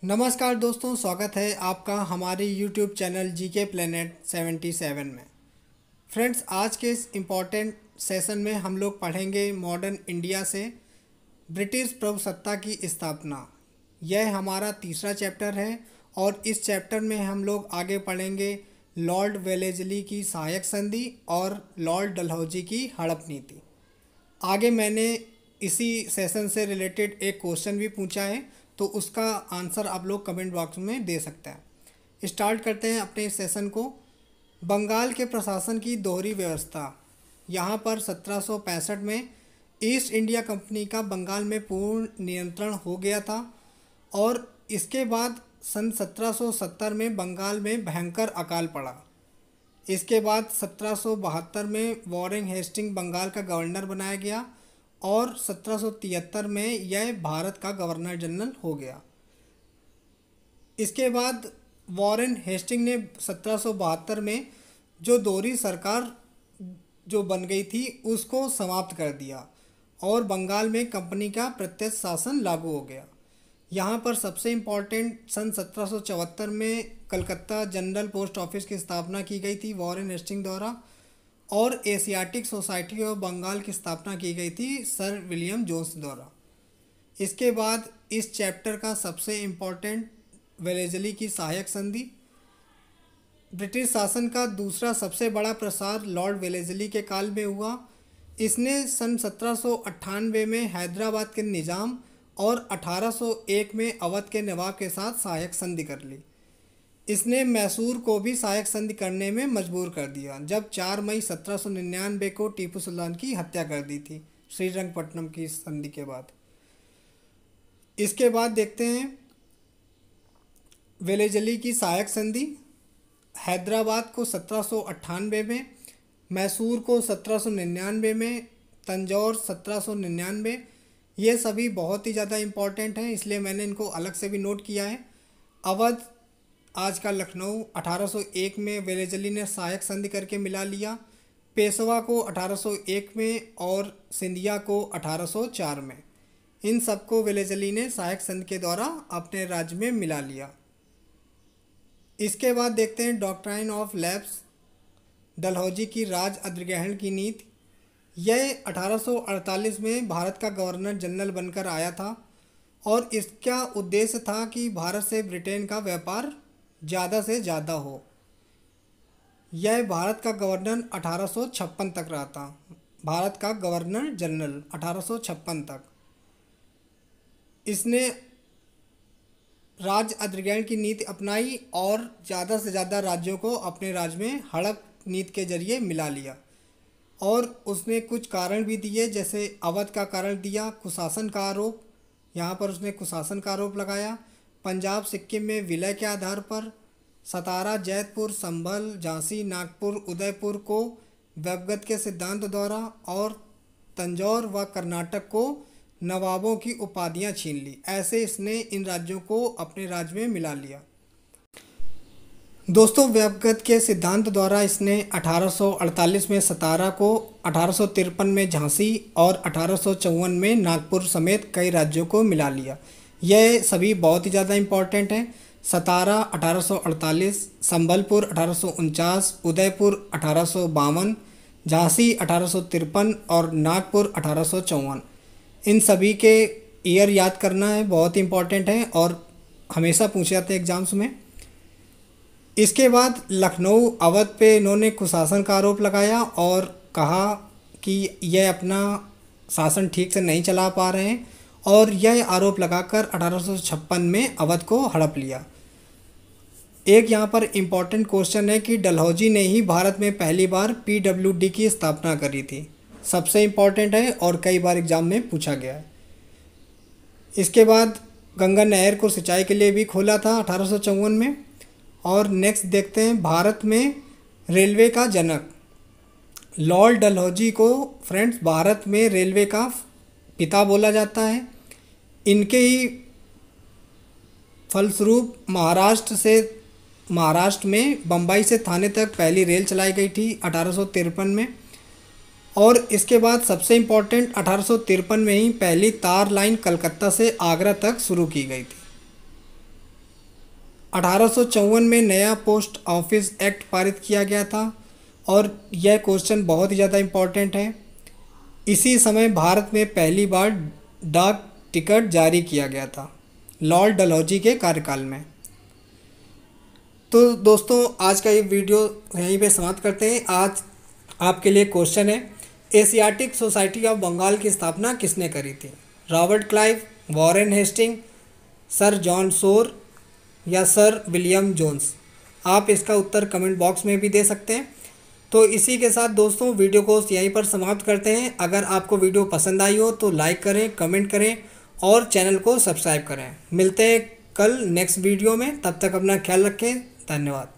नमस्कार दोस्तों, स्वागत है आपका हमारे YouTube चैनल जीके प्लेनेट 77 में। फ्रेंड्स, आज के इस इम्पॉर्टेंट सेशन में हम लोग पढ़ेंगे मॉडर्न इंडिया से ब्रिटिश प्रभुसत्ता की स्थापना। यह हमारा तीसरा चैप्टर है और इस चैप्टर में हम लोग आगे पढ़ेंगे लॉर्ड वेलेस्ली की सहायक संधि और लॉर्ड डलहौजी की हड़प नीति। आगे मैंने इसी सेशन से रिलेटेड एक क्वेश्चन भी पूछा है, तो उसका आंसर आप लोग कमेंट बॉक्स में दे सकते हैं। स्टार्ट करते हैं अपने इस सेशन को। बंगाल के प्रशासन की दोहरी व्यवस्था। यहाँ पर 1765 में ईस्ट इंडिया कंपनी का बंगाल में पूर्ण नियंत्रण हो गया था और इसके बाद सन 1770 में बंगाल में भयंकर अकाल पड़ा। इसके बाद 1772 में वॉरेन हेस्टिंग बंगाल का गवर्नर बनाया गया और 1773 में यह भारत का गवर्नर जनरल हो गया। इसके बाद वॉरेन हेस्टिंग ने 1772 में जो दोहरी सरकार जो बन गई थी उसको समाप्त कर दिया और बंगाल में कंपनी का प्रत्यक्ष शासन लागू हो गया। यहाँ पर सबसे इम्पॉर्टेंट सन 1774 में कलकत्ता जनरल पोस्ट ऑफिस की स्थापना की गई थी वॉरेन हेस्टिंग द्वारा और एशियाटिक सोसाइटी ऑफ बंगाल की स्थापना की गई थी सर विलियम जोन्स द्वारा। इसके बाद इस चैप्टर का सबसे इम्पॉर्टेंट वेलेस्ली की सहायक संधि। ब्रिटिश शासन का दूसरा सबसे बड़ा प्रसार लॉर्ड वेलेस्ली के काल में हुआ। इसने सन 1798 में हैदराबाद के निज़ाम और 1801 में अवध के नवाब के साथ सहायक संधि कर ली। इसने मैसूर को भी सहायक संधि करने में मजबूर कर दिया जब 4 मई 1799 को टीपू सुल्तान की हत्या कर दी थी श्रीरंगपट्टनम की संधि के बाद। इसके बाद देखते हैं वेलेस्ली की सहायक संधि। हैदराबाद को 1798 में, मैसूर को 1799 में, तंजौर 1799। ये सभी बहुत ही ज़्यादा इम्पॉर्टेंट हैं, इसलिए मैंने इनको अलग से भी नोट किया है। अवध आज का लखनऊ 1801 में वेलेस्ली ने सहायक संधि करके मिला लिया। पेशवा को 1801 में और सिंधिया को 1804 में। इन सबको वेलेस्ली ने सहायक संधि के द्वारा अपने राज्य में मिला लिया। इसके बाद देखते हैं डॉक्ट्राइन ऑफ लैप्स, डलहौजी की राज अधिग्रहण की नीति। यह 1848 में भारत का गवर्नर जनरल बनकर आया था और इसका उद्देश्य था कि भारत से ब्रिटेन का व्यापार ज़्यादा से ज़्यादा हो। यह भारत का गवर्नर 1856 तक रहा था। भारत का गवर्नर जनरल 1856 तक। इसने राज्य अधिग्रहण की नीति अपनाई और ज़्यादा से ज़्यादा राज्यों को अपने राज्य में हड़प नीति के जरिए मिला लिया और उसने कुछ कारण भी दिए, जैसे अवध का कारण दिया कुशासन का आरोप। यहाँ पर उसने कुशासन का आरोप लगाया। पंजाब सिक्किम में विलय के आधार पर सतारा, जैतपुर, संभल, झांसी, नागपुर, उदयपुर को वैवगत के सिद्धांत द्वारा और तंजौर व कर्नाटक को नवाबों की उपाधियां छीन ली। ऐसे इसने इन राज्यों को अपने राज्य में मिला लिया। दोस्तों, वैवगत के सिद्धांत द्वारा इसने 1848 में सतारा को, 1853 में झांसी और 1854 में नागपुर समेत कई राज्यों को मिला लिया। यह सभी बहुत ही ज़्यादा इम्पॉर्टेंट हैं। सतारा 1848, संबलपुर 1849, उदयपुर 1852, झांसी 1853 और नागपुर 1854। इन सभी के ईयर याद करना है, बहुत इम्पॉर्टेंट है और हमेशा पूछे जाते हैं एग्जाम्स में। इसके बाद लखनऊ अवध पे इन्होंने कुशासन का आरोप लगाया और कहा कि यह अपना शासन ठीक से नहीं चला पा रहे हैं और यह आरोप लगाकर 1856 में अवध को हड़प लिया। एक यहाँ पर इम्पॉर्टेंट क्वेश्चन है कि डलहौजी ने ही भारत में पहली बार PWD की स्थापना करी थी। सबसे इम्पॉर्टेंट है और कई बार एग्जाम में पूछा गया है। इसके बाद गंगा नहर को सिंचाई के लिए भी खोला था 1854 में। और नेक्स्ट देखते हैं भारत में रेलवे का जनक। लॉर्ड डलहौजी को फ्रेंड्स भारत में रेलवे का पिता बोला जाता है। इनके ही फलस्वरूप महाराष्ट्र में बम्बई से थाने तक पहली रेल चलाई गई थी 1853 में। और इसके बाद सबसे इम्पॉर्टेंट 1853 में ही पहली तार लाइन कलकत्ता से आगरा तक शुरू की गई थी। 1854 में नया पोस्ट ऑफिस एक्ट पारित किया गया था और यह क्वेश्चन बहुत ही ज़्यादा इम्पोर्टेंट है। इसी समय भारत में पहली बार डाक टिकट जारी किया गया था लॉर्ड डलहौजी के कार्यकाल में। तो दोस्तों आज का ये वीडियो यहीं पे समाप्त करते हैं। आज आपके लिए क्वेश्चन है, एशियाटिक सोसाइटी ऑफ बंगाल की स्थापना किसने करी थी? Robert Clive, Warren Hasting, sir John Shore या सर विलियम जोन्स? आप इसका उत्तर कमेंट बॉक्स में भी दे सकते हैं। तो इसी के साथ दोस्तों वीडियो को यहीं पर समाप्त करते हैं। अगर आपको वीडियो पसंद आई हो तो लाइक करें, कमेंट करें और चैनल को सब्सक्राइब करें। मिलते हैं कल नेक्स्ट वीडियो में, तब तक अपना ख्याल रखें। धन्यवाद।